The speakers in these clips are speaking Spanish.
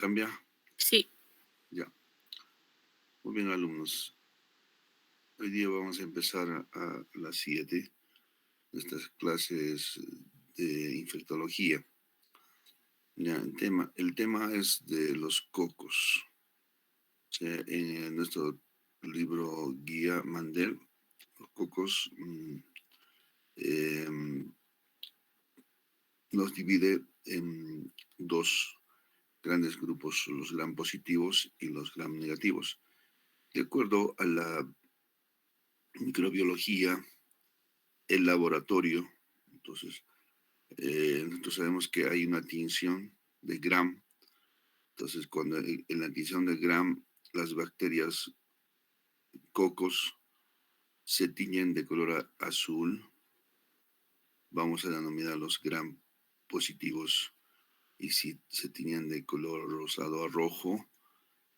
¿Cambia? Sí. Ya. Muy bien, alumnos. Hoy día vamos a empezar a las 7 estas clases de infectología. Ya, el tema es de los cocos. O sea, en nuestro libro guía Mandel, los cocos los divide en dos grandes grupos, los gram positivos y los gram negativos. De acuerdo a la microbiología, el laboratorio, entonces, nosotros sabemos que hay una tinción de Gram. Entonces, cuando en la tinción de Gram las bacterias cocos se tiñen de color azul, vamos a denominarlos Gram positivos. Y si se tiñen de color rosado a rojo,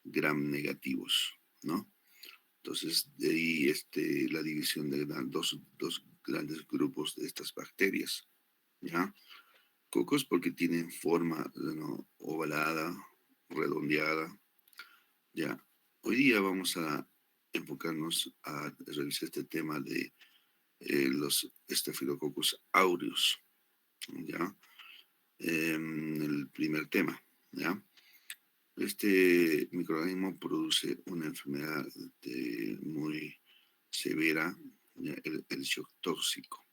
Gram negativos, ¿no? Entonces, de ahí la división de dos grandes grupos de estas bacterias, ¿ya? Cocos porque tienen forma, ¿no?, ovalada, redondeada. Ya, hoy día vamos a enfocarnos a revisar este tema de los Staphylococcus aureus, ¿ya? El primer tema, ¿ya? Este microorganismo produce una enfermedad muy severa, ¿ya? El shock tóxico.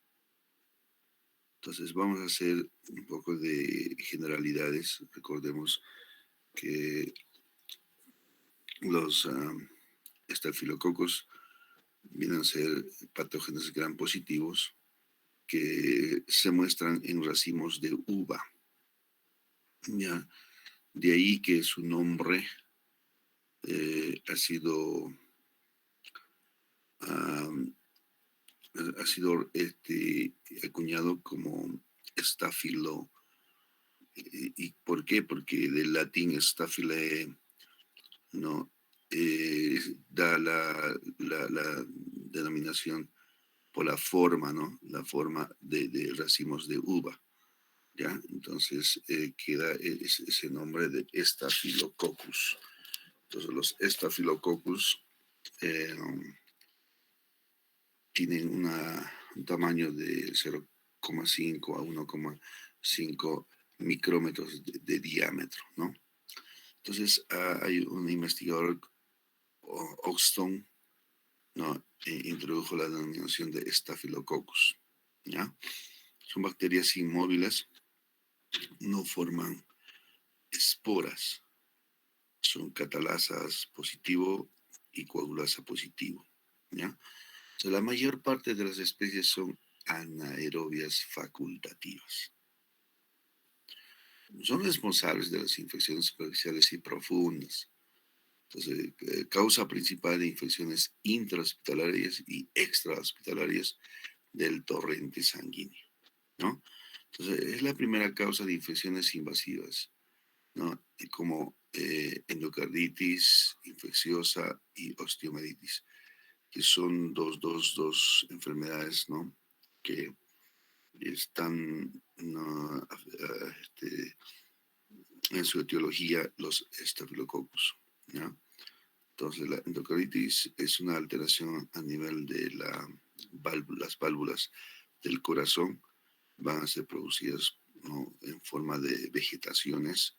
Entonces vamos a hacer un poco de generalidades. Recordemos que los estafilococos vienen a ser patógenos gram positivos que se muestran en racimos de uva. Ya, de ahí que su nombre ha sido acuñado como estafilo. ¿Y por qué? Porque del latín staphylae, ¿no? Da la denominación por la forma, ¿no? La forma de racimos de uva, ¿ya? Entonces queda ese nombre de Staphylococcus. Entonces los Staphylococcus eh, tienen un tamaño de 0,5 a 1,5 micrómetros de diámetro, ¿no? Entonces hay un investigador, Oxton, ¿no? Introdujo la denominación de Staphylococcus, ¿ya? Son bacterias inmóviles, no forman esporas, son catalasas positivo y coagulasa positivo, ¿ya? O sea, la mayor parte de las especies son anaerobias facultativas. Son responsables de las infecciones superficiales y profundas. Entonces, causa principal de infecciones intrahospitalarias y extrahospitalarias del torrente sanguíneo, ¿no? Entonces, es la primera causa de infecciones invasivas, ¿no? Como endocarditis infecciosa y osteomielitis, que son dos enfermedades, ¿no?, que están, ¿no?, en su etiología los estafilococcus, ¿ya? Entonces, la endocarditis es una alteración a nivel de las válvulas del corazón, van a ser producidas, ¿no?, en forma de vegetaciones.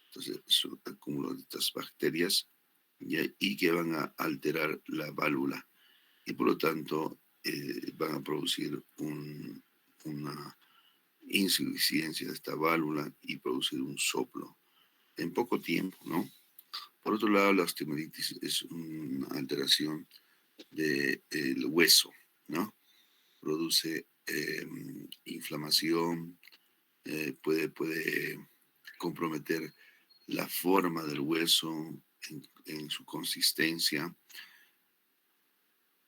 Entonces, es un acúmulo de estas bacterias y que van a alterar la válvula y por lo tanto van a producir una insuficiencia de esta válvula y producir un soplo en poco tiempo, ¿no? Por otro lado, la osteomielitis es una alteración del hueso, ¿no? Produce inflamación, puede comprometer la forma del hueso en su consistencia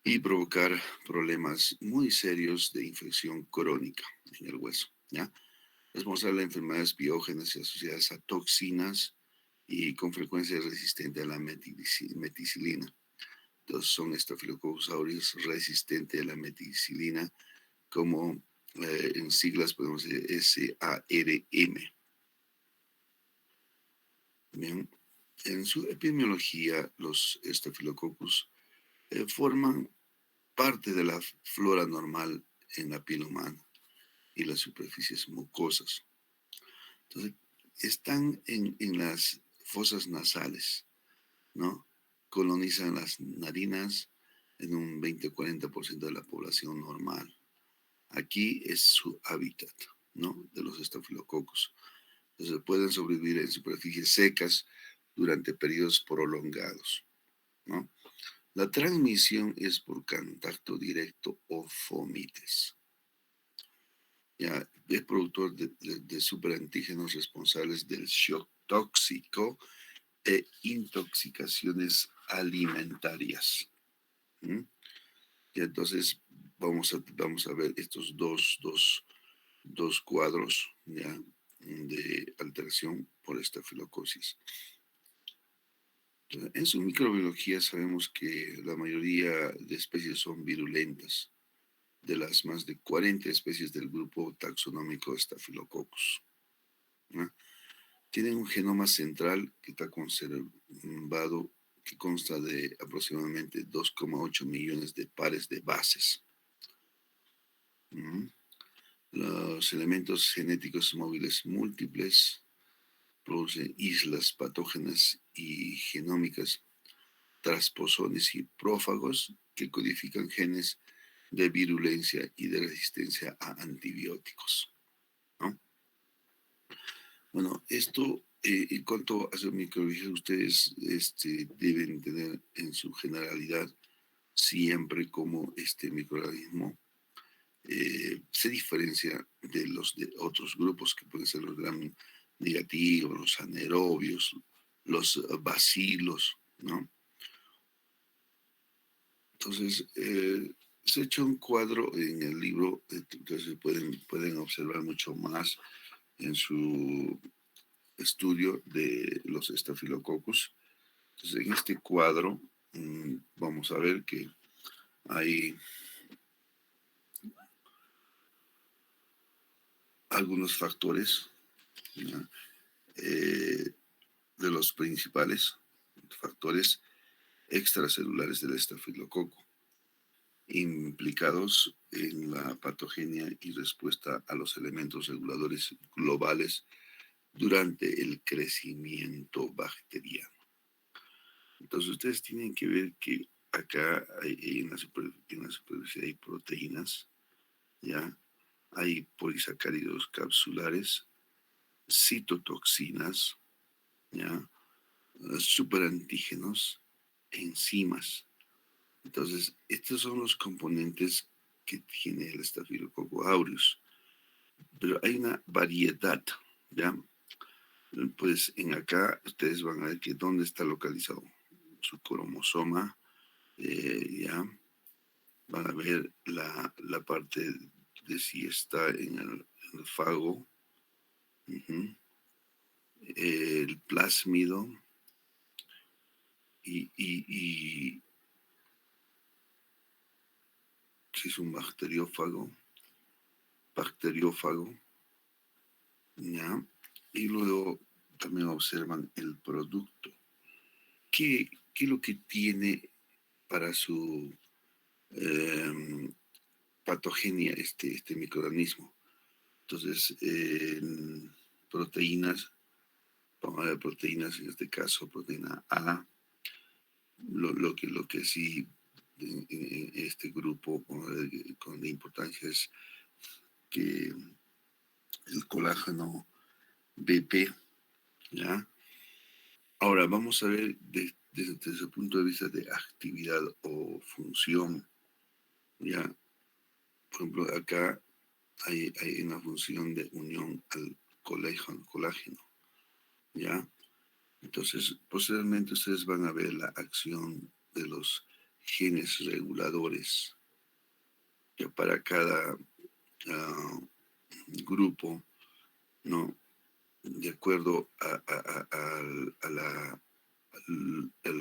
y provocar problemas muy serios de infección crónica en el hueso, ¿ya? Es responsable de enfermedades biógenas y asociadas a toxinas y con frecuencia resistente a la meticilina. Entonces son Staphylococcus aureus resistente a la meticilina, como en siglas podemos decir SARM. Bien, en su epidemiología, los estafilococcus forman parte de la flora normal en la piel humana y las superficies mucosas. Entonces, están en las fosas nasales, ¿no? Colonizan las narinas en un 20-40% de la población normal. Aquí es su hábitat, ¿no? De los estafilococos. Entonces pueden sobrevivir en superficies secas durante periodos prolongados, ¿no? La transmisión es por contacto directo o fomites. Ya, es productor de superantígenos responsables del shock tóxico e intoxicaciones alimentarias. ¿Mm? Y entonces vamos a ver estos dos cuadros, ¿ya? De alteración por estafilocosis. En su microbiología sabemos que la mayoría de especies son virulentas, de las más de 40 especies del grupo taxonómico Staphylococcus, ¿no? Tienen un genoma central que está conservado, que consta de aproximadamente 2,8 millones de pares de bases. ¿Mm? Los elementos genéticos móviles múltiples producen islas patógenas y genómicas, transposones y prófagos que codifican genes de virulencia y de resistencia a antibióticos, ¿no? Bueno, esto en cuanto a su microbiología, ustedes deben tener en su generalidad siempre como este microorganismo se diferencia de los de otros grupos que pueden ser los gram negativos, los anaerobios, los bacilos, ¿no? Entonces, se ha hecho un cuadro en el libro, entonces pueden observar mucho más en su estudio de los estafilococos. Entonces, en este cuadro vamos a ver que hay algunos factores, ¿ya? De los principales factores extracelulares del estafilococo, implicados en la patogenia y respuesta a los elementos reguladores globales durante el crecimiento bacteriano. Entonces ustedes tienen que ver que acá en la superficie hay proteínas, ¿ya? Hay polisacáridos capsulares, citotoxinas, ¿ya? Superantígenos, enzimas. Entonces, estos son los componentes que tiene el Staphylococcus aureus. Pero hay una variedad, ¿ya? Pues en acá ustedes van a ver que dónde está localizado su cromosoma, ya van a ver la parte de si está en el fago, uh-huh, el plásmido y si es un bacteriófago, ¿ya? Y luego también observan el producto. ¿Qué es lo que tiene para su patogenia este microorganismo? Entonces, proteínas, vamos a ver proteínas, en este caso proteína A, lo que sí en este grupo con de importancia es que el colágeno BP, ¿ya? Ahora vamos a ver desde el punto de vista de actividad o función, ¿ya? Por ejemplo, acá hay una función de unión al colágeno, ¿ya? Entonces, posteriormente ustedes van a ver la acción de los genes reguladores, que para cada uh, grupo, ¿no? De acuerdo al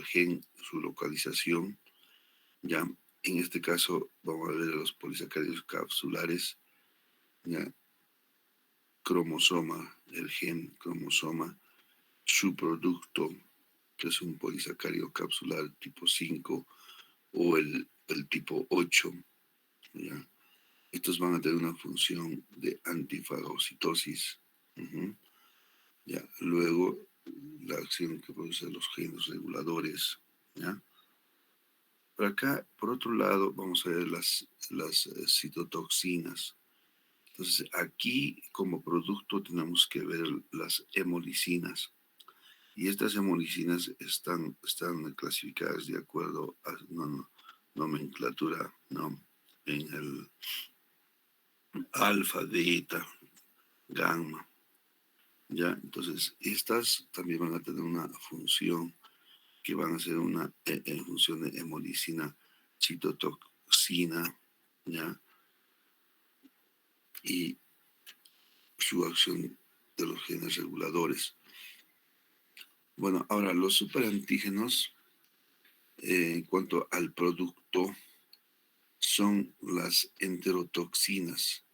gen, su localización, ¿ya? En este caso, vamos a ver los polisacáridos capsulares, ¿ya? Cromosoma, el gen cromosoma, su producto, que es un polisacárido capsular tipo 5 o el tipo 8, ¿ya? Estos van a tener una función de antifagocitosis. Uh-huh. ¿Ya? Luego, la acción que producen los genes reguladores. ¿Ya? Por acá, por otro lado, vamos a ver las citotoxinas. Entonces, aquí como producto tenemos que ver las hemolicinas. Y estas hemolicinas están clasificadas de acuerdo a nomenclatura, ¿no? En el alfa, beta, gamma. ¿Ya? Entonces, estas también van a tener una función que van a ser una en función de hemolicina, citotoxina, ¿ya? Y su acción de los genes reguladores. Bueno, ahora los superantígenos, en cuanto al producto, son las enterotoxinas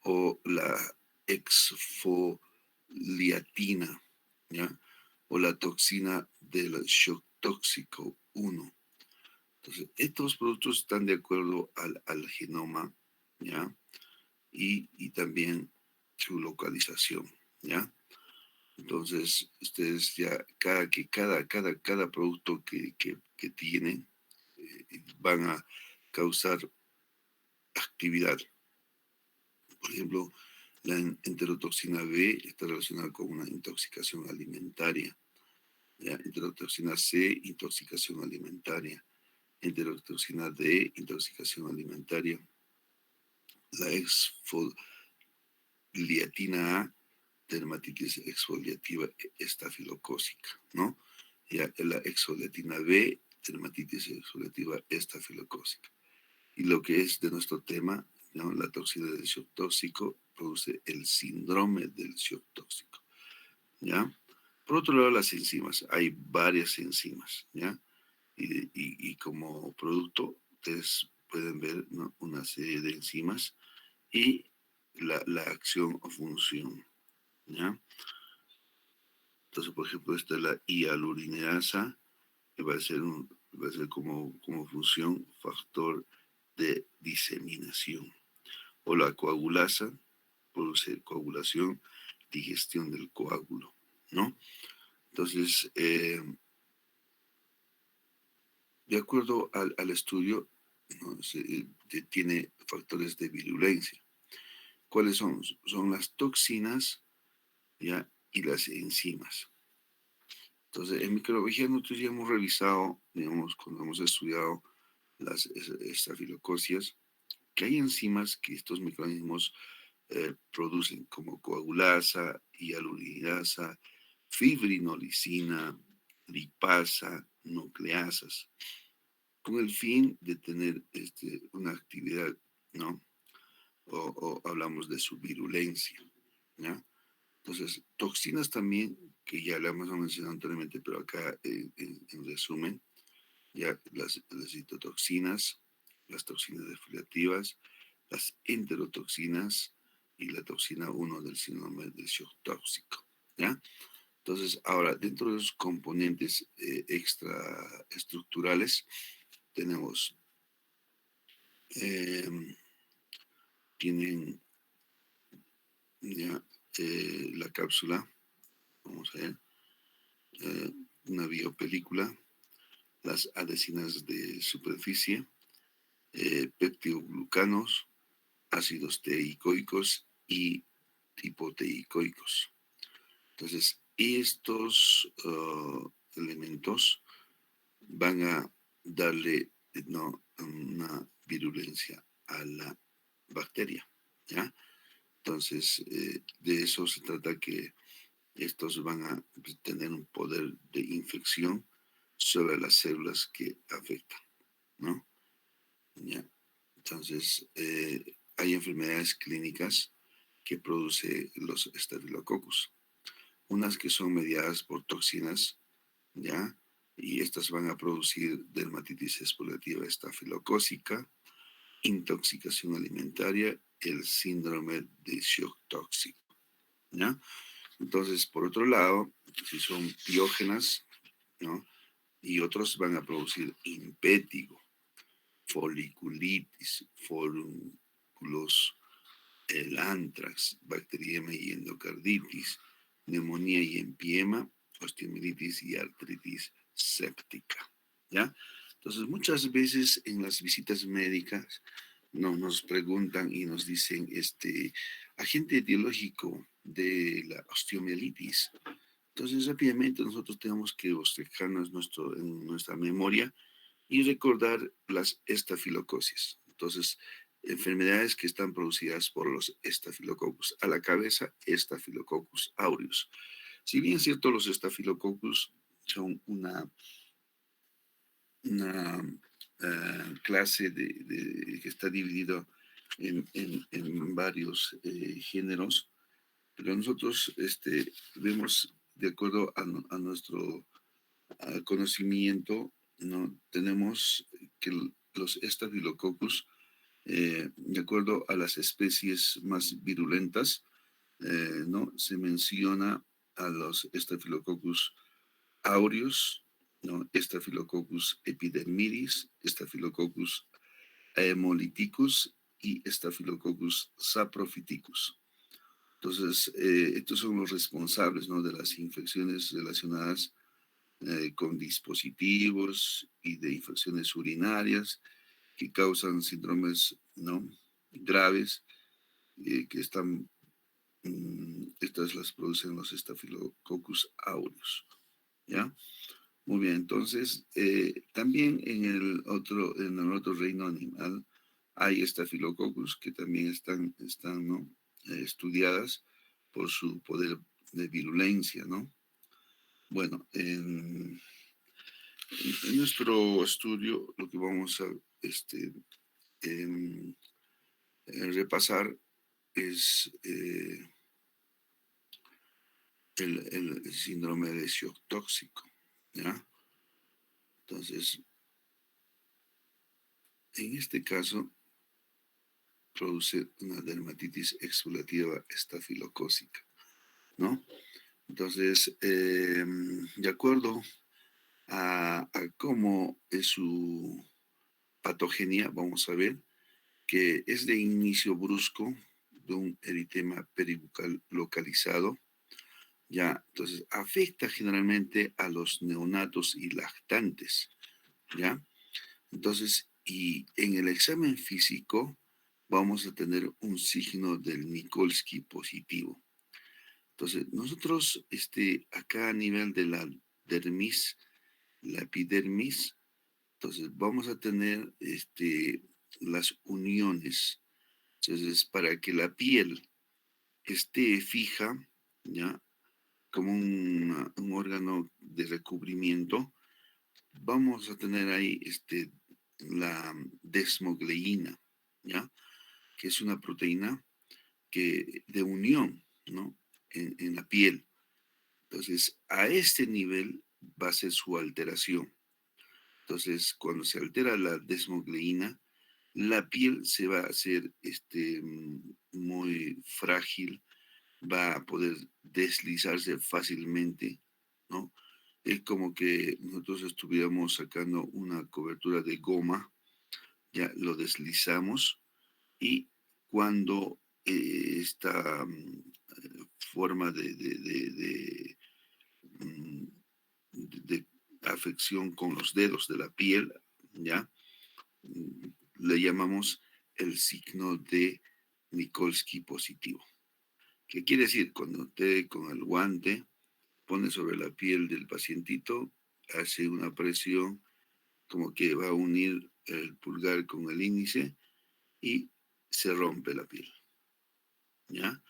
o la exfoliatina, ¿ya? O la toxina del shock tóxico 1. Entonces, estos productos están de acuerdo al genoma, ¿ya? Y también su localización, ¿ya? Entonces, ustedes ya, cada producto que tienen van a causar actividad. Por ejemplo, la enterotoxina B está relacionada con una intoxicación alimentaria. ¿Ya? Enterotoxina C, intoxicación alimentaria. Enterotoxina D, intoxicación alimentaria. La exfoliatina A, dermatitis exfoliativa estafilocócica, ¿no? Ya la exfoliatina B, dermatitis exfoliativa estafilocócica. Y lo que es de nuestro tema, ¿no? La toxina del shock tóxico produce el síndrome del shock tóxico, ¿ya? Por otro lado, las enzimas. Hay varias enzimas, ¿ya? Y como producto, ustedes pueden ver, ¿no? Una serie de enzimas y la acción o función, ¿ya? Entonces, por ejemplo, esta es la hialuronidasa, que va a ser como función factor de diseminación. O la coagulasa, produce coagulación, digestión del coágulo, ¿no? Entonces, de acuerdo al estudio, ¿no? Tiene factores de virulencia. ¿Cuáles son? Son las toxinas, ¿ya? Y las enzimas. Entonces, en microbiología nosotros ya hemos revisado, digamos, cuando hemos estudiado las estafilococias, que hay enzimas que estos microorganismos producen, como coagulasa, hialuronidasa, fibrinolicina, lipasa, nucleasas, con el fin de tener una actividad, ¿no? O hablamos de su virulencia, ¿ya? Entonces, toxinas también, que ya le hemos mencionado anteriormente, pero acá en resumen, ya las citotoxinas, las toxinas defoliativas, las enterotoxinas y la toxina 1 del síndrome del shock tóxico, ¿ya? Entonces, ahora, dentro de los componentes extraestructurales, tenemos, eh, tienen ya la cápsula, vamos a ver, eh, una biopelícula, las adhesinas de superficie, peptidoglucanos, ácidos teicoicos y hipoteicoicos. Entonces, estos elementos van a darle, ¿no? Una virulencia a la bacteria, ¿ya? Entonces, de eso se trata, que estos van a tener un poder de infección sobre las células que afectan, ¿no? ¿Ya? Entonces, hay enfermedades clínicas que produce los estafilococos, unas que son mediadas por toxinas, ¿ya? Y estas van a producir dermatitis exfoliativa estafilocócica, intoxicación alimentaria, el síndrome de shock tóxico, ¿ya? Entonces, por otro lado, si son piógenas, ¿no? Y otros van a producir impétigo, foliculitis, folículos, el antrax, bacteriemia y endocarditis, neumonía y empiema, osteomielitis y artritis séptica, ¿ya? Entonces, muchas veces en las visitas médicas nos preguntan y nos dicen, agente etiológico de la osteomielitis. Entonces, rápidamente nosotros tenemos que bosquejarnos en nuestra memoria y recordar las estafilocosis. Entonces, enfermedades que están producidas por los estafilococcus. A la cabeza, Staphylococcus aureus. Si bien es cierto, los estafilococcus son una clase que está dividido en varios géneros, pero nosotros vemos, de acuerdo a nuestro conocimiento, ¿no? Tenemos que los estafilococcus, de acuerdo a las especies más virulentas, ¿no? Se menciona a los Staphylococcus aureus, ¿no? Staphylococcus epidermidis, Staphylococcus hemolyticus y Staphylococcus saprophyticus. Entonces, estos son los responsables, ¿no? De las infecciones relacionadas con dispositivos y de infecciones urinarias que causan síndromes, ¿no? Graves, que estas las producen los Staphylococcus aureus, ¿ya? Muy bien, entonces, también en el otro reino animal hay estafilococcus que también están, ¿no? Estudiadas por su poder de virulencia, ¿no? Bueno, en nuestro estudio lo que vamos a em, repasar es el síndrome de shock tóxico, ¿ya? Entonces, en este caso, produce una dermatitis exfoliativa estafilocócica, ¿no? Entonces, de acuerdo a cómo es su patogenia, vamos a ver que es de inicio brusco de un eritema peribucal localizado, ya, entonces afecta generalmente a los neonatos y lactantes, ya. Entonces, y en el examen físico vamos a tener un signo del Nikolsky positivo. Entonces, nosotros, acá a nivel de la dermis, la epidermis, entonces vamos a tener, las uniones. Entonces, para que la piel esté fija, ¿ya? Como un órgano de recubrimiento, vamos a tener ahí, la desmogleína, ¿ya? Que es una proteína de unión, ¿no? En la piel. Entonces, a este nivel va a ser su alteración. Entonces, cuando se altera la desmogleína, la piel se va a hacer muy frágil, va a poder deslizarse fácilmente, ¿no? Es como que nosotros estuviéramos sacando una cobertura de goma, ya lo deslizamos y cuando esta forma mm, de afección con los dedos de la piel, ¿ya? Le llamamos el signo de Nikolsky positivo. ¿Qué quiere decir? Cuando usted con el guante pone sobre la piel del pacientito, hace una presión como que va a unir el pulgar con el índice y se rompe la piel, ¿ya?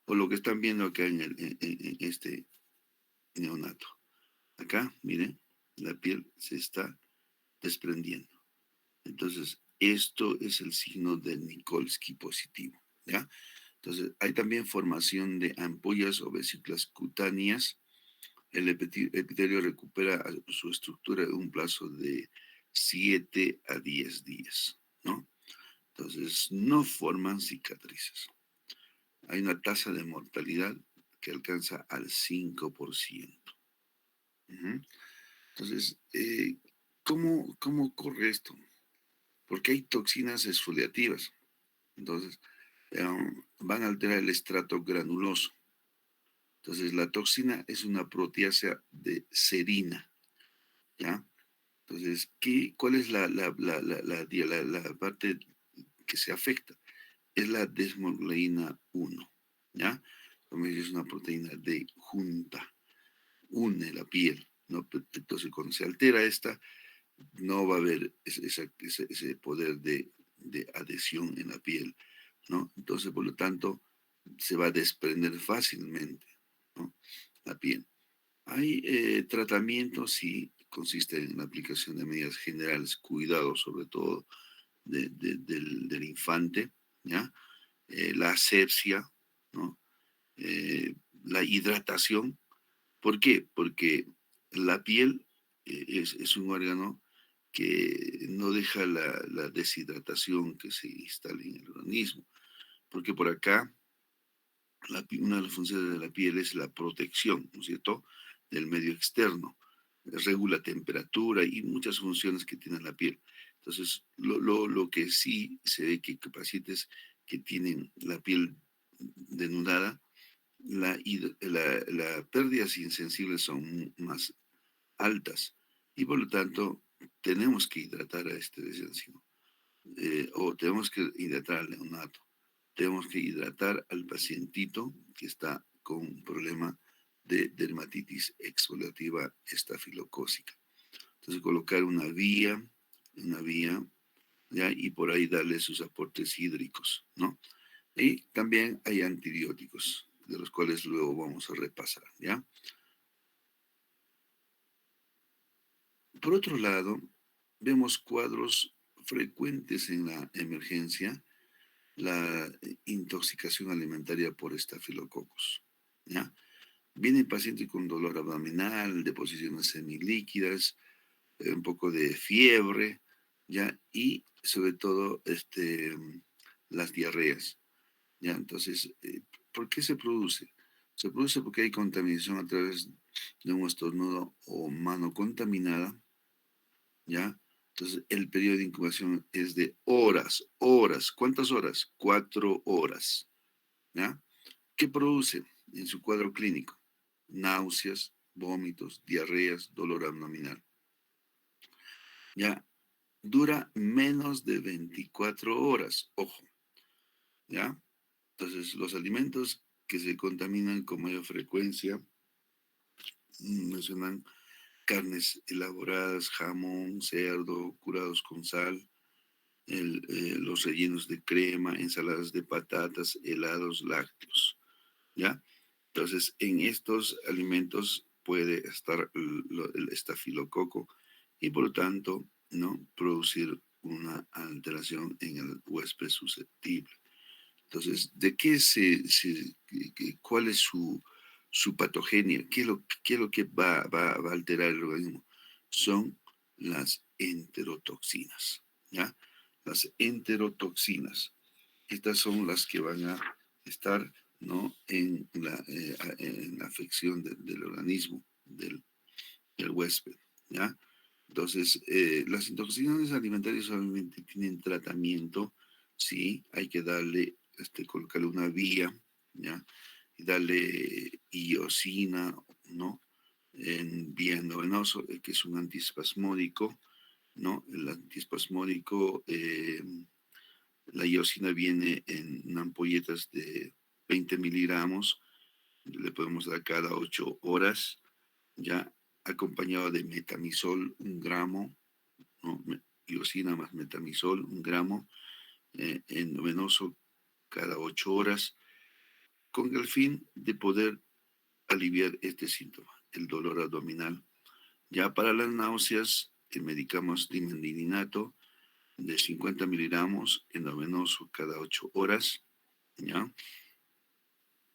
O lo que están viendo acá en este neonato. Acá, miren, la piel se está desprendiendo. Entonces, esto es el signo del Nikolsky positivo, ¿ya? Entonces, hay también formación de ampollas o vesículas cutáneas. El epitelio recupera su estructura en un plazo de 7 a 10 días, ¿no? Entonces, no forman cicatrices. Hay una tasa de mortalidad que alcanza al 5%. Ujú. Entonces, ¿cómo ocurre esto? Porque hay toxinas exfoliativas. Entonces, van a alterar el estrato granuloso. Entonces, la toxina es una proteasa de serina, ¿ya? Entonces, ¿cuál es la parte que se afecta? Es la desmogleína 1, ¿ya? Como es una proteína de junta, une la piel, ¿no? Entonces, cuando se altera esta, no va a haber ese poder de adhesión en la piel, ¿no? Entonces, por lo tanto, se va a desprender fácilmente, ¿no? La piel. Hay tratamientos, sí, consiste en la aplicación de medidas generales, cuidado sobre todo del infante, ¿ya? La asepsia, ¿no? La hidratación. ¿Por qué? Porque la piel es un órgano que no deja la deshidratación que se instale en el organismo, porque por acá una de las funciones de la piel es la protección, ¿no es cierto?, del medio externo, regula temperatura y muchas funciones que tiene la piel. Entonces, lo que sí se ve que pacientes que tienen la piel denudada, las pérdidas insensibles son más altas y por lo tanto tenemos que hidratar a este descenso, o tenemos que hidratar al neonato, tenemos que hidratar al pacientito que está con un problema de dermatitis exfoliativa estafilocócica. Entonces colocar una vía, ¿ya? Y por ahí darle sus aportes hídricos, ¿no? Y también hay antibióticos, de los cuales luego vamos a repasar, ¿ya? Por otro lado, vemos cuadros frecuentes en la emergencia, la intoxicación alimentaria por estafilococos, ¿ya? Viene paciente con dolor abdominal, deposiciones semilíquidas, un poco de fiebre, ¿ya? Y sobre todo las diarreas, ¿ya? Entonces, ¿por qué se produce? Se produce porque hay contaminación a través de un estornudo o mano contaminada, ¿ya? Entonces, el periodo de incubación es de horas, horas. ¿Cuántas horas? 4 horas, ¿ya? ¿Qué produce en su cuadro clínico? Náuseas, vómitos, diarreas, dolor abdominal. ¿Ya? Dura menos de 24 horas, ojo, ¿ya? Entonces, los alimentos que se contaminan con mayor frecuencia mencionan carnes elaboradas, jamón, cerdo, curados con sal, los rellenos de crema, ensaladas de patatas, helados, lácteos, ¿ya? Entonces, en estos alimentos puede estar el estafilococo y por lo tanto, ¿no?, producir una alteración en el huésped susceptible. Entonces, ¿de cuál es su patogenia? ¿Qué es lo que va a alterar el organismo? Son las enterotoxinas, ¿ya? Las enterotoxinas. Estas son las que van a estar, ¿no?, en la afección del organismo del huésped, ¿ya? Entonces, las intoxicaciones alimentarias obviamente tienen tratamiento, sí, hay que colocarle una vía, ¿ya? Y darle iosina, ¿no? En vía endovenoso, que es un antiespasmódico, ¿no? El antiespasmódico, la iosina viene en ampolletas de 20 miligramos, le podemos dar cada 8 horas, ya acompañado de metamizol, 1 gramo, ¿no? Iosina más metamizol, 1 gramo, endovenoso cada 8 horas, con el fin de poder aliviar este síntoma, el dolor abdominal. Ya para las náuseas, medicamos dimendilinato de 50 miligramos endovenoso cada 8 horas, ¿ya?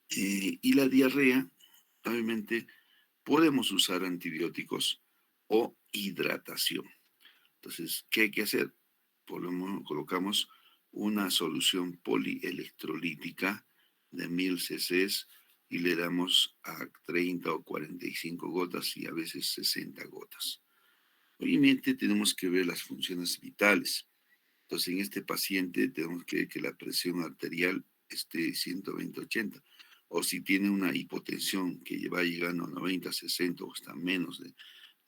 Y la diarrea, obviamente, podemos usar antibióticos o hidratación. Entonces, ¿qué hay que hacer? Colocamos una solución polielectrolítica de 1000 cc y le damos a 30 o 45 gotas y a veces 60 gotas. Obviamente tenemos que ver las funciones vitales. Entonces, en este paciente tenemos que ver que la presión arterial esté 120-80. O si tiene una hipotensión que va llegando a 90, 60 o hasta menos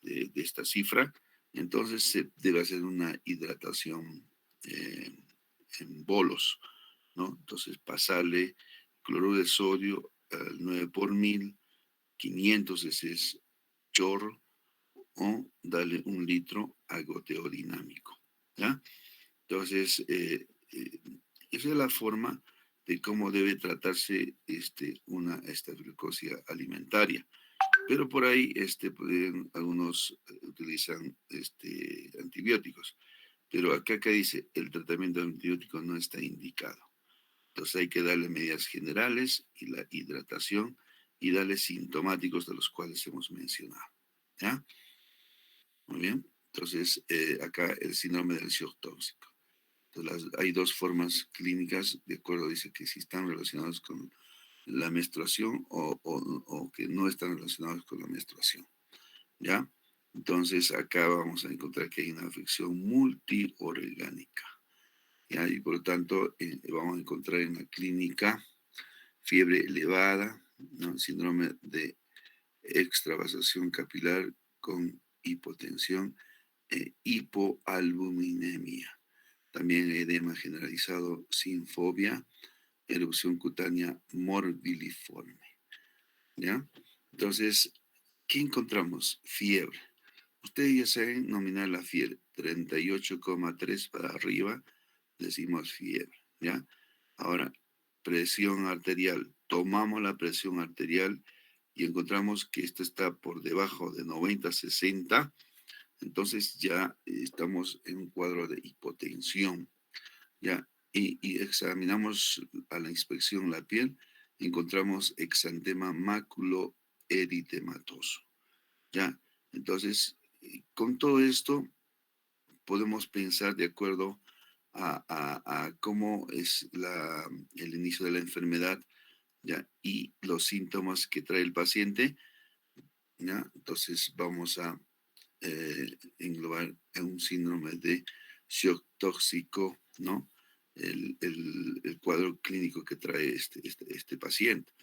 de esta cifra, entonces se debe hacer una hidratación eh, en bolos, ¿no? Entonces, pasarle cloruro de sodio al 9 por 1000, 500 ese es chorro, o darle 1 litro a goteo dinámico, ¿ya? Entonces, esa es la forma de cómo debe tratarse una estafilococia alimentaria. Pero por ahí algunos utilizan antibióticos. Pero acá dice, el tratamiento antibiótico no está indicado. Entonces hay que darle medidas generales y la hidratación y darle sintomáticos de los cuales hemos mencionado. ¿Ya? Muy bien. Entonces, acá el síndrome del shock tóxico. Entonces, hay dos formas clínicas, de acuerdo, dice que si están relacionados con la menstruación o que no están relacionados con la menstruación. ¿Ya? Entonces, acá vamos a encontrar que hay una afección multiorgánica. ¿Ya? Y por lo tanto, vamos a encontrar en la clínica fiebre elevada, ¿no? Síndrome de extravasación capilar con hipotensión e hipoalbuminemia. También edema generalizado sin fobia, erupción cutánea morbiliforme. ¿Ya? Entonces, ¿qué encontramos? Fiebre. Ustedes ya saben nominar la fiebre. 38,3 para arriba, decimos fiebre. ¿Ya? Ahora, presión arterial. Tomamos la presión arterial y encontramos que esta está por debajo de 90-60, entonces ya estamos en un cuadro de hipotensión, ¿ya? Y examinamos a la inspección la piel, encontramos exantema maculoeritematoso, ¿ya? Entonces, con todo esto, podemos pensar de acuerdo a cómo es el inicio de la enfermedad, ¿ya? Y los síntomas que trae el paciente, ¿ya? Entonces, vamos a englobar un síndrome de shock tóxico, ¿no? El cuadro clínico que trae este paciente,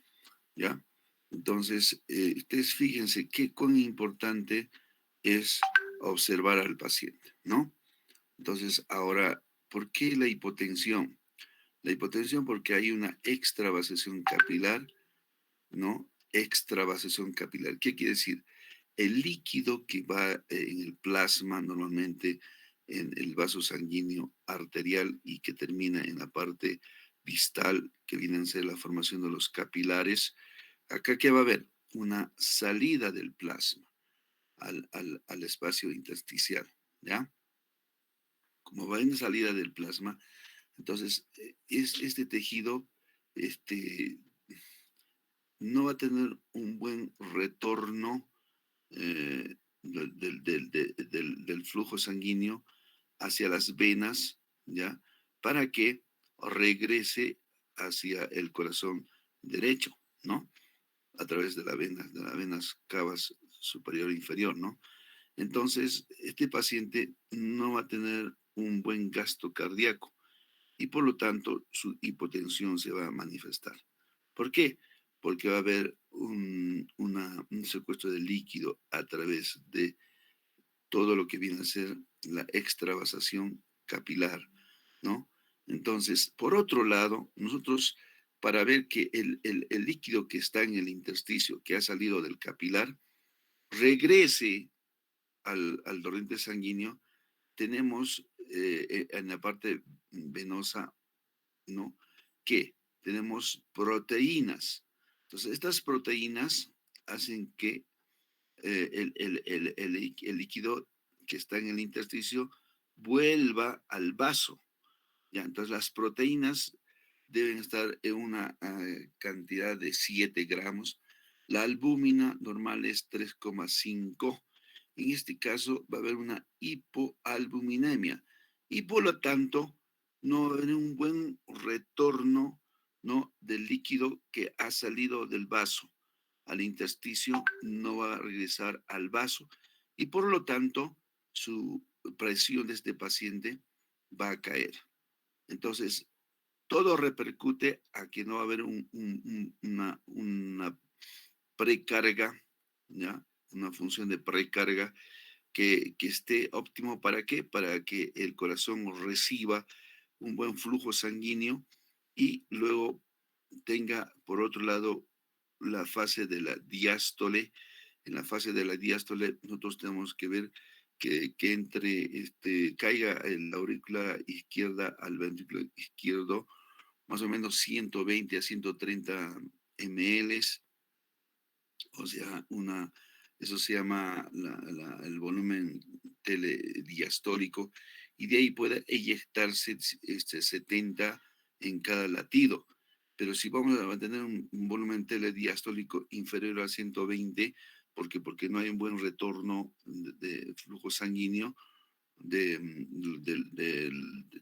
¿ya? Entonces, ustedes fíjense qué cuán importante es observar al paciente, ¿no? Entonces, ahora, ¿por qué la hipotensión? La hipotensión porque hay una extravasación capilar, ¿no? Extravasación capilar. ¿Qué quiere decir? El líquido que va en el plasma, normalmente en el vaso sanguíneo arterial y que termina en la parte distal, que viene a ser la formación de los capilares, acá ¿qué va a haber? Una salida del plasma al espacio intersticial, ¿ya? Como va en salida del plasma, entonces este tejido este, no va a tener un buen retorno del flujo sanguíneo hacia las venas, ¿ya? Para que regrese hacia el corazón derecho, ¿no? A través de las venas cavas superior e inferior, ¿no? Entonces, este paciente no va a tener un buen gasto cardíaco y por lo tanto su hipotensión se va a manifestar. ¿Por qué? Porque va a haber un secuestro de líquido a través de todo lo que viene a ser la extravasación capilar, ¿no? Entonces, por otro lado, nosotros, para ver que el líquido que está en el intersticio, que ha salido del capilar, regrese al torrente sanguíneo, tenemos en la parte venosa, ¿no? Que tenemos proteínas. Entonces, estas proteínas hacen que el líquido que está en el intersticio vuelva al vaso. ¿Ya? Entonces, las proteínas deben estar en una cantidad de 7 gramos. La albúmina normal es 3,5. En este caso va a haber una hipoalbuminemia y por lo tanto no va a haber un buen retorno, ¿no? Del líquido que ha salido del vaso al intersticio, no va a regresar al vaso y por lo tanto su presión de este paciente va a caer. Entonces, todo repercute a que no va a haber una precarga, ¿ya? Una función de precarga que esté óptimo. ¿Para qué? Para que el corazón reciba un buen flujo sanguíneo y luego tenga, por otro lado, la fase de la diástole. En la fase de la diástole nosotros tenemos que ver que caiga la aurícula izquierda al ventrículo izquierdo más o menos 120 a 130 ml, o sea, eso se llama el volumen telediastólico, y de ahí puede eyectarse 70 en cada latido. Pero si vamos a mantener un volumen telediastólico inferior a 120, porque no hay un buen retorno de flujo sanguíneo de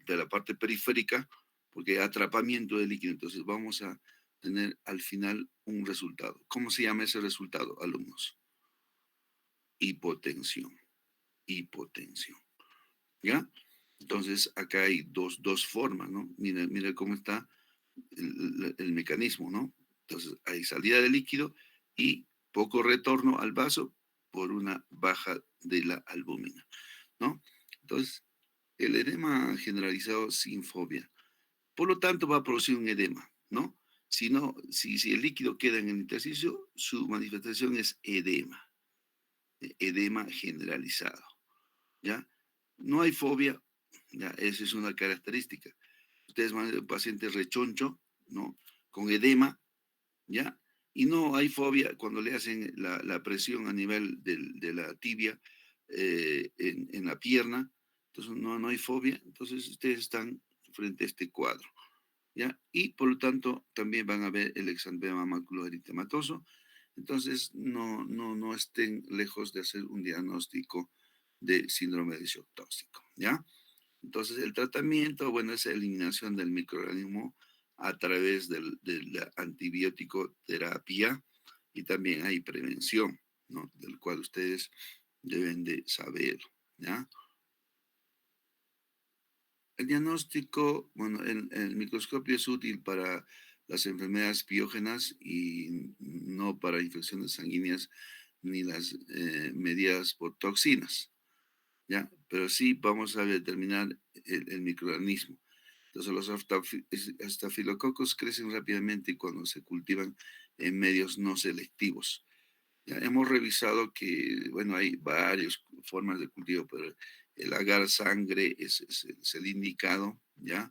la parte periférica, porque hay atrapamiento de líquido. Entonces vamos a tener al final un resultado. ¿Cómo se llama ese resultado, alumnos? Hipotensión. Hipotensión. ¿Ya? Entonces acá hay dos formas, ¿no? Mira cómo está el mecanismo, ¿no? Entonces hay salida de líquido y poco retorno al vaso por una baja de la albúmina, ¿no? Entonces, el edema generalizado sin fobia. Por lo tanto, va a producir un edema, ¿no? Si, no, si el líquido queda en el intersticio, su manifestación es edema, edema generalizado, ¿ya? No hay fobia, ya, esa es una característica. Ustedes van a ver un paciente rechoncho, ¿no? Con edema, ¿ya? Y no hay fobia cuando le hacen la presión a nivel de la tibia en la pierna, entonces no hay fobia, entonces ustedes están frente a este cuadro, ¿ya? Y por lo tanto también van a ver el exantema maculoeritematoso, entonces no estén lejos de hacer un diagnóstico de síndrome de shock tóxico, ¿ya? Entonces el tratamiento, bueno, es eliminación del microorganismo a través de la antibiótico terapia, y también hay prevención, ¿no? Del cual ustedes deben de saber, ¿ya? El diagnóstico, bueno, el microscopio es útil para las enfermedades piógenas y no para infecciones sanguíneas ni las mediadas por toxinas, ¿ya? Pero sí vamos a determinar el microorganismo. Entonces, los estafilococos crecen rápidamente cuando se cultivan en medios no selectivos. Ya hemos revisado que, bueno, hay varias formas de cultivo, pero el agar sangre es el indicado, ¿ya?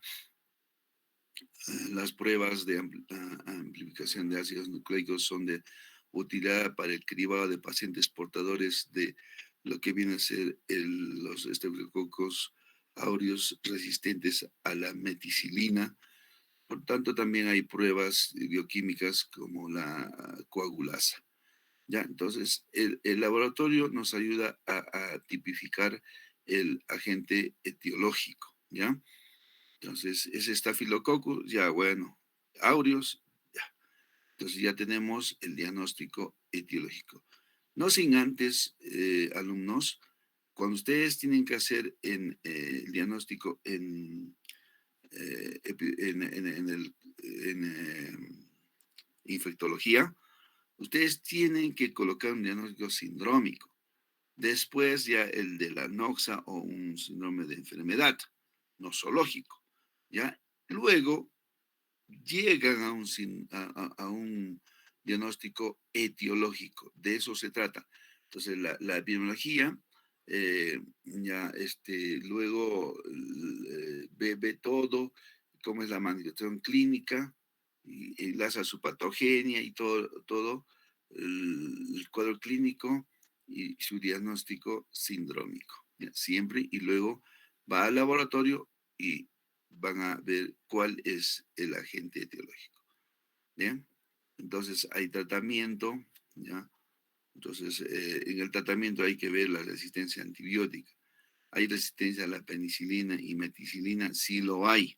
Las pruebas de amplificación de ácidos nucleicos son de utilidad para el cribado de pacientes portadores de lo que viene a ser los estreptococos aureus resistentes a la meticilina. Por tanto, también hay pruebas bioquímicas como la coagulasa. ¿Ya? Entonces, el laboratorio nos ayuda a tipificar el agente etiológico, ¿ya? Entonces, es estafilococcus, ya bueno, aureus, ya. Entonces ya tenemos el diagnóstico etiológico. No sin antes, alumnos, cuando ustedes tienen que hacer el diagnóstico en infectología, ustedes tienen que colocar un diagnóstico sindrómico. Después ya el de la noxa o un síndrome de enfermedad nosológico, ¿ya? Luego llegan a un diagnóstico etiológico, de eso se trata. Entonces, la epidemiología ya luego ve todo, cómo es la manifestación clínica, y enlaza su patogenia y todo el cuadro clínico y su diagnóstico sindrómico, ¿ya? Siempre, y luego va al laboratorio y van a ver cuál es el agente etiológico. ¿Bien? Entonces hay tratamiento, ¿ya? Entonces en el tratamiento hay que ver la resistencia antibiótica. ¿Hay resistencia a la penicilina y meticilina? Sí lo hay.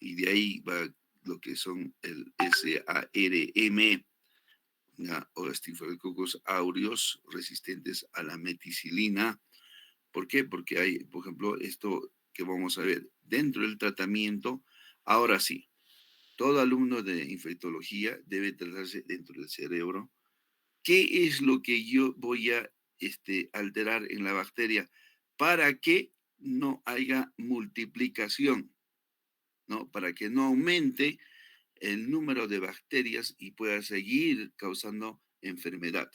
Y de ahí va lo que son el SARM, ¿ya? O Staphylococcus aureus resistentes a la meticilina. ¿Por qué? Porque hay, por ejemplo, esto que vamos a ver dentro del tratamiento. Ahora sí, todo alumno de infectología debe tratarse dentro del cerebro. ¿Qué es lo que yo voy a alterar en la bacteria para que no haya multiplicación, ¿no? Para que no aumente el número de bacterias y pueda seguir causando enfermedad.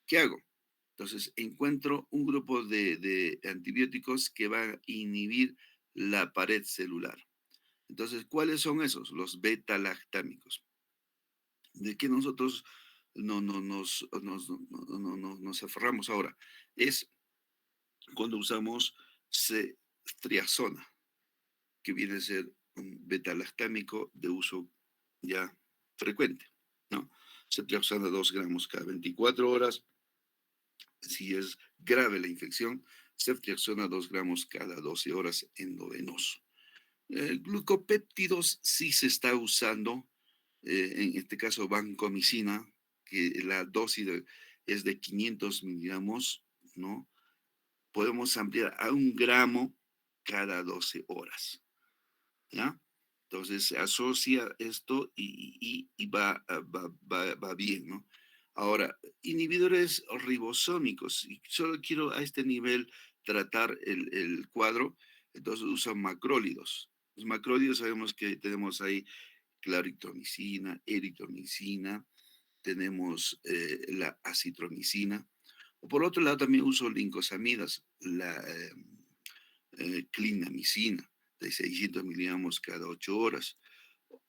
¿Qué hago? Entonces, encuentro un grupo de antibióticos que va a inhibir la pared celular. Entonces, ¿cuáles son esos? Los beta-lactámicos. De que nosotros nos aferramos ahora es cuando usamos ceftriaxona, que viene a ser un beta-lactámico de uso ya frecuente, ¿no? Ceftriaxona 2 gramos cada 24 horas. Si es grave la infección, ceftriaxona 2 gramos cada 12 horas endovenoso. Glucopéptidos sí se está usando, en este caso vancomicina, que la dosis es de 500 miligramos, ¿no? Podemos ampliar a 1 gramo cada 12 horas, ¿ya? Entonces se asocia esto y va bien, ¿no? Ahora, inhibidores ribosómicos, y solo quiero a este nivel tratar el cuadro, entonces usan macrólidos. Los macrólidos sabemos que tenemos ahí claritromicina, eritromicina, tenemos la acitromicina. O por otro lado también uso lincosamidas, la clindamicina de 600 miligramos cada 8 horas.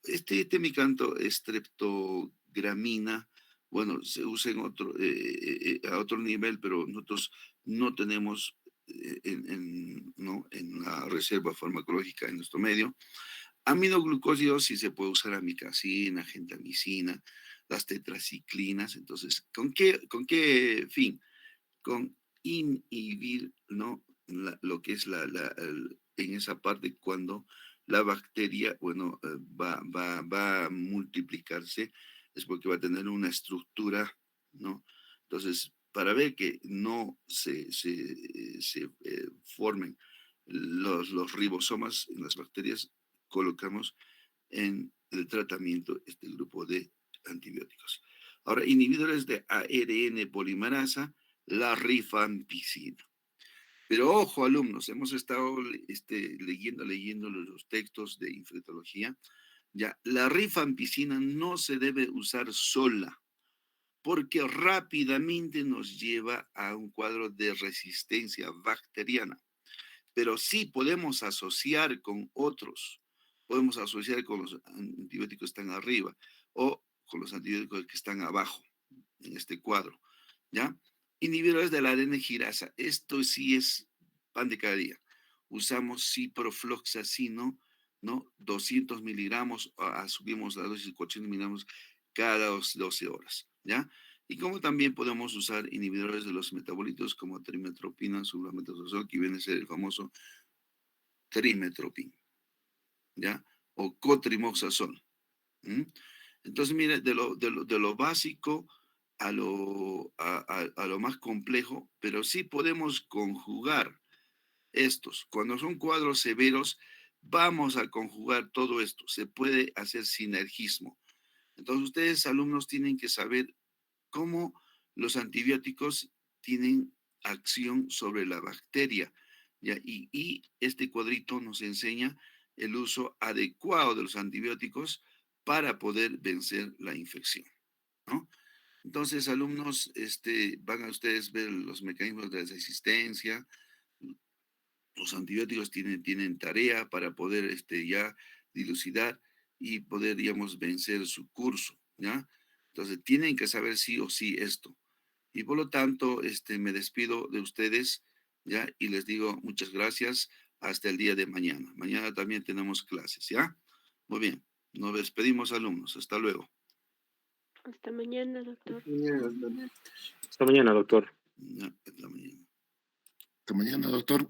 Este micanto streptogramina, bueno, se usa a otro nivel, pero nosotros no tenemos ¿no? en la reserva farmacológica en nuestro medio. Aminoglucósidos sí se puede usar amicacina, gentamicina, las tetraciclinas. Entonces, ¿con qué fin? Con inhibir, ¿no? Lo que es en esa parte cuando la bacteria, bueno, va a multiplicarse, es porque va a tener una estructura, ¿no? Entonces, para ver que no se formen los ribosomas en las bacterias, colocamos en el tratamiento este grupo de antibióticos. Ahora, inhibidores de ARN polimerasa, la rifampicina. Pero ojo, alumnos, hemos estado leyendo los textos de infectología. Ya, la rifampicina no se debe usar sola, porque rápidamente nos lleva a un cuadro de resistencia bacteriana. Pero sí podemos asociar con otros. Podemos asociar con los antibióticos que están arriba o con los antibióticos que están abajo en este cuadro, ¿ya? Inhibidores de la ADN girasa. Esto sí es pan de cada día. Usamos ciprofloxacino, ¿no? 200 miligramos, subimos la dosis 400 miligramos cada 12 horas, ¿ya? Y como también podemos usar inhibidores de los metabolitos como trimetropina, sulfametazol, que viene a ser el famoso trimetropin, ¿ya? O cotrimoxazol. Entonces, mire, de lo básico a lo más complejo, pero sí podemos conjugar estos. Cuando son cuadros severos, vamos a conjugar todo esto. Se puede hacer sinergismo. Entonces, ustedes, alumnos, tienen que saber cómo los antibióticos tienen acción sobre la bacteria. ¿Ya? Y este cuadrito nos enseña el uso adecuado de los antibióticos para poder vencer la infección, ¿no? Entonces, alumnos, van a ustedes ver los mecanismos de resistencia. Los antibióticos tienen tarea para poder ya dilucidar y poder, digamos, vencer su curso, ¿ya? Entonces, tienen que saber sí o sí esto. Y por lo tanto, me despido de ustedes, ¿ya? Y les digo muchas gracias hasta el día de mañana. Mañana también tenemos clases, ¿ya? Muy bien. Nos despedimos, alumnos. Hasta luego. Hasta mañana, doctor. Hasta mañana, doctor. Ya, hasta mañana. Hasta mañana, doctor.